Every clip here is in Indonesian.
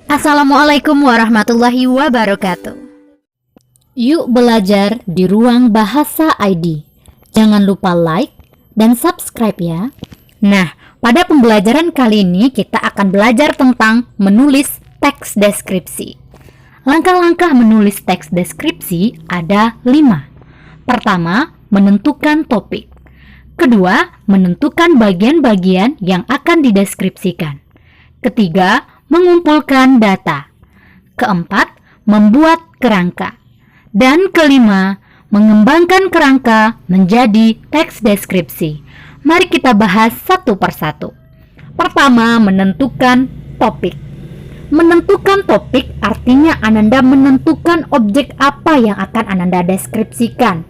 Assalamualaikum warahmatullahi wabarakatuh. Yuk belajar di Ruang Bahasa ID. Jangan lupa like dan subscribe ya. Nah, pada pembelajaran kali ini kita akan belajar tentang menulis teks deskripsi. Langkah-langkah menulis teks deskripsi ada 5. Pertama, menentukan topik. Kedua, menentukan bagian-bagian yang akan dideskripsikan. Ketiga, mengumpulkan data. Keempat, membuat kerangka. Dan kelima, mengembangkan kerangka menjadi teks deskripsi. Mari kita bahas satu persatu. Pertama, menentukan topik. Menentukan topik artinya Ananda menentukan objek apa yang akan Ananda deskripsikan.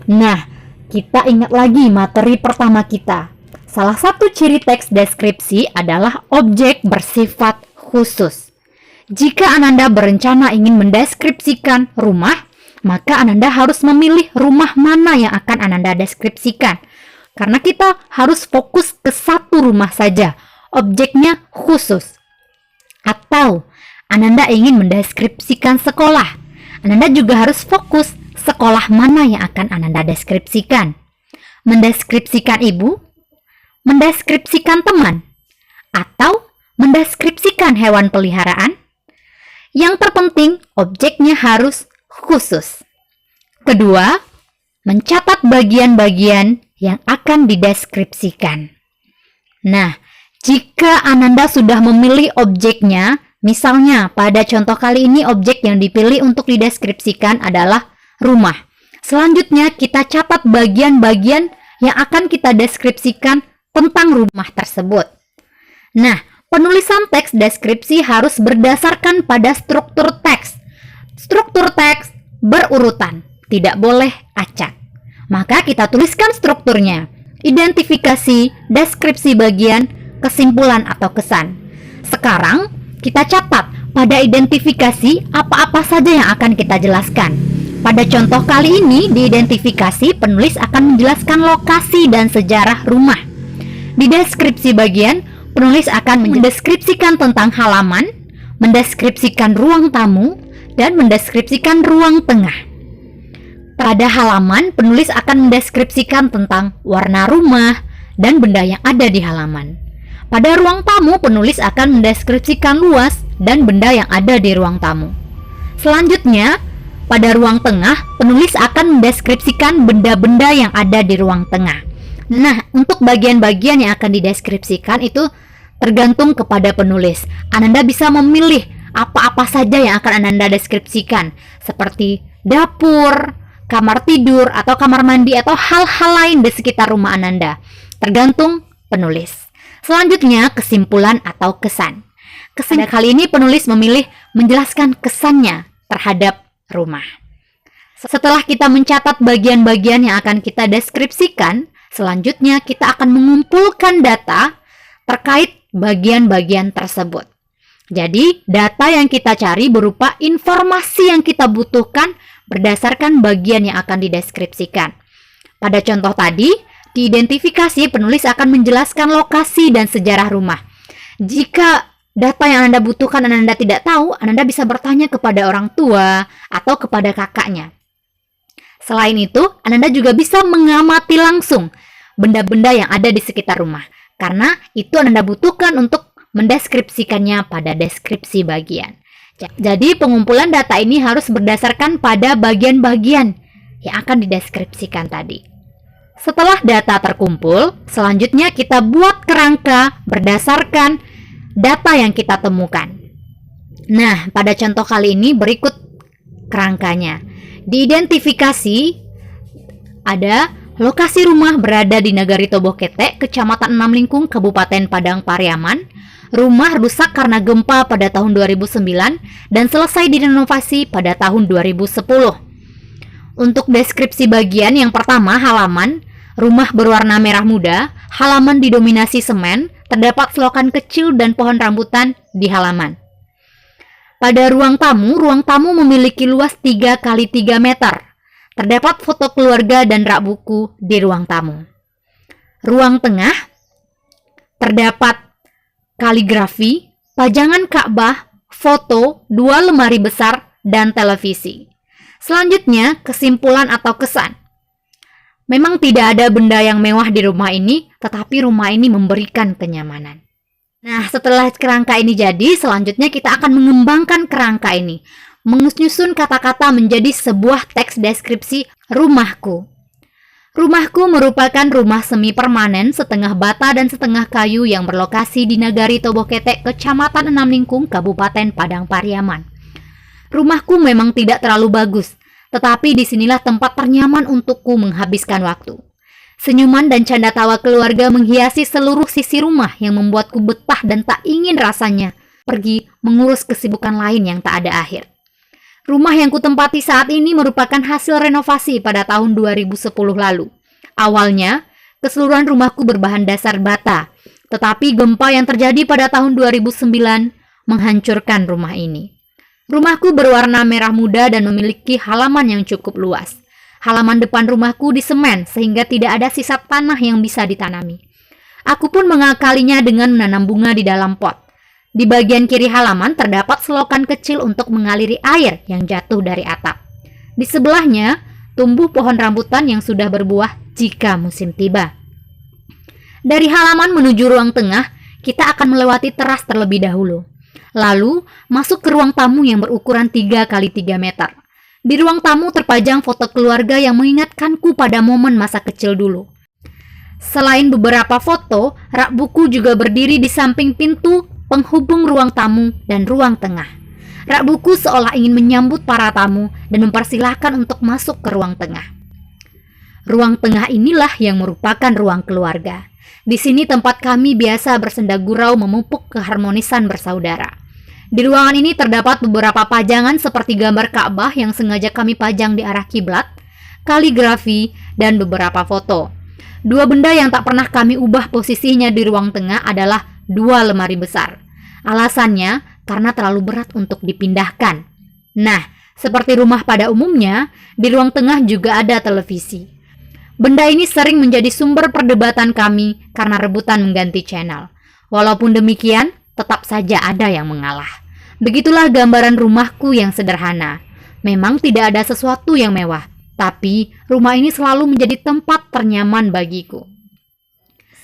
Nah, kita ingat lagi materi pertama kita. Salah satu ciri teks deskripsi adalah objek bersifat khusus. Jika Ananda berencana ingin mendeskripsikan rumah, maka Ananda harus memilih rumah mana yang akan Ananda deskripsikan. Karena kita harus fokus ke satu rumah saja, objeknya khusus. Atau Ananda ingin mendeskripsikan sekolah, Ananda juga harus fokus sekolah mana yang akan Ananda deskripsikan. Mendeskripsikan ibu, mendeskripsikan teman, atau mendeskripsikan hewan peliharaan. Yang terpenting, objeknya harus khusus. Kedua, mencatat bagian-bagian yang akan dideskripsikan. Nah, jika Ananda sudah memilih objeknya, misalnya pada contoh kali ini objek yang dipilih untuk dideskripsikan adalah rumah. Selanjutnya, kita catat bagian-bagian yang akan kita deskripsikan tentang rumah tersebut. Nah, penulisan teks deskripsi harus berdasarkan pada struktur teks. Struktur teks berurutan, tidak boleh acak. Maka kita tuliskan strukturnya. Identifikasi, deskripsi bagian, kesimpulan atau kesan. Sekarang kita catat pada identifikasi apa-apa saja yang akan kita jelaskan. Pada contoh kali ini di identifikasi penulis akan menjelaskan lokasi dan sejarah rumah. Di deskripsi bagian penulis akan mendeskripsikan tentang halaman, mendeskripsikan ruang tamu, dan mendeskripsikan ruang tengah. Pada halaman, penulis akan mendeskripsikan tentang warna rumah dan benda yang ada di halaman. Pada ruang tamu, penulis akan mendeskripsikan luas dan benda yang ada di ruang tamu. Selanjutnya, pada ruang tengah, penulis akan mendeskripsikan benda-benda yang ada di ruang tengah. Nah, untuk bagian-bagian yang akan dideskripsikan itu tergantung kepada penulis. Ananda bisa memilih apa-apa saja yang akan Ananda deskripsikan, seperti dapur, kamar tidur, atau kamar mandi, atau hal-hal lain di sekitar rumah Ananda. Tergantung penulis. Selanjutnya, kesimpulan atau kesan. Kali ini penulis memilih menjelaskan kesannya terhadap rumah. Setelah kita mencatat bagian-bagian yang akan kita deskripsikan, selanjutnya kita akan mengumpulkan data terkait bagian-bagian tersebut. Jadi, data yang kita cari berupa informasi yang kita butuhkan berdasarkan bagian yang akan dideskripsikan. Pada contoh tadi, di identifikasi penulis akan menjelaskan lokasi dan sejarah rumah. Jika data yang Anda butuhkan dan Anda tidak tahu, Anda bisa bertanya kepada orang tua atau kepada kakaknya. Selain itu, Anda juga bisa mengamati langsung benda-benda yang ada di sekitar rumah. Karena itu Anda butuhkan untuk mendeskripsikannya pada deskripsi bagian. Jadi pengumpulan data ini harus berdasarkan pada bagian-bagian yang akan dideskripsikan tadi. Setelah data terkumpul, selanjutnya kita buat kerangka berdasarkan data yang kita temukan. Nah, pada contoh kali ini berikut kerangkanya. Di identifikasi ada lokasi rumah berada di Nagari Tobokete, Kecamatan Enamlingkung, Kabupaten Padang Pariaman. Rumah rusak karena gempa pada tahun 2009 dan selesai direnovasi pada tahun 2010. Untuk deskripsi bagian yang pertama, halaman. Rumah berwarna merah muda, halaman didominasi semen, terdapat selokan kecil dan pohon rambutan di halaman. Pada ruang tamu memiliki luas 3 x 3 meter. Terdapat foto keluarga dan rak buku di ruang tamu. Ruang tengah terdapat kaligrafi, pajangan Ka'bah, foto, 2 lemari besar, dan televisi. Selanjutnya, kesimpulan atau kesan. Memang tidak ada benda yang mewah di rumah ini, tetapi rumah ini memberikan kenyamanan. Nah, setelah kerangka ini jadi, selanjutnya kita akan mengembangkan kerangka ini, menyusun kata-kata menjadi sebuah teks deskripsi rumahku. Rumahku merupakan rumah semi permanen setengah bata dan setengah kayu yang berlokasi di Nagari Toboketek, Kecamatan Enamlingkung, Kabupaten Padang Pariaman. Rumahku memang tidak terlalu bagus, tetapi disinilah tempat ternyaman untukku menghabiskan waktu. Senyuman dan canda tawa keluarga menghiasi seluruh sisi rumah yang membuatku betah dan tak ingin rasanya pergi mengurus kesibukan lain yang tak ada akhir. Rumah yang kutempati saat ini merupakan hasil renovasi pada tahun 2010 lalu. Awalnya, keseluruhan rumahku berbahan dasar bata, tetapi gempa yang terjadi pada tahun 2009 menghancurkan rumah ini. Rumahku berwarna merah muda dan memiliki halaman yang cukup luas. Halaman depan rumahku disemen sehingga tidak ada sisa tanah yang bisa ditanami. Aku pun mengakalinya dengan menanam bunga di dalam pot. Di bagian kiri halaman terdapat selokan kecil untuk mengaliri air yang jatuh dari atap. Di sebelahnya tumbuh pohon rambutan yang sudah berbuah jika musim tiba. Dari halaman menuju ruang tengah, kita akan melewati teras terlebih dahulu. Lalu, masuk ke ruang tamu yang berukuran 3 x 3 meter. Di ruang tamu terpajang foto keluarga yang mengingatkanku pada momen masa kecil dulu. Selain beberapa foto, rak buku juga berdiri di samping pintu penghubung ruang tamu dan ruang tengah. Rak buku seolah ingin menyambut para tamu dan mempersilahkan untuk masuk ke ruang tengah. Ruang tengah inilah yang merupakan ruang keluarga. Di sini tempat kami biasa bersenda gurau memupuk keharmonisan bersaudara. Di ruangan ini terdapat beberapa pajangan seperti gambar Ka'bah yang sengaja kami pajang di arah kiblat, kaligrafi, dan beberapa foto. 2 benda yang tak pernah kami ubah posisinya di ruang tengah adalah 2 lemari besar. Alasannya karena terlalu berat untuk dipindahkan. Nah, seperti rumah pada umumnya, di ruang tengah juga ada televisi. Benda ini sering menjadi sumber perdebatan kami karena rebutan mengganti channel. Walaupun demikian, tetap saja ada yang mengalah. Begitulah gambaran rumahku yang sederhana. Memang tidak ada sesuatu yang mewah, tapi rumah ini selalu menjadi tempat ternyaman bagiku.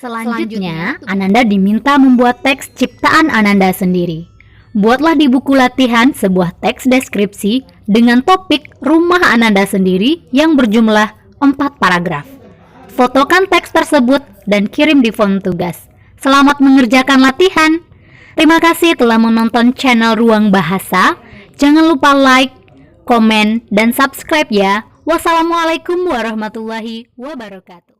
Selanjutnya, Ananda diminta membuat teks ciptaan Ananda sendiri. Buatlah di buku latihan sebuah teks deskripsi dengan topik rumah Ananda sendiri yang berjumlah 4 paragraf. Fotokan teks tersebut dan kirim di form tugas. Selamat mengerjakan latihan. Terima kasih telah menonton channel Ruang Bahasa. Jangan lupa like, komen, dan subscribe ya. Wassalamualaikum warahmatullahi wabarakatuh.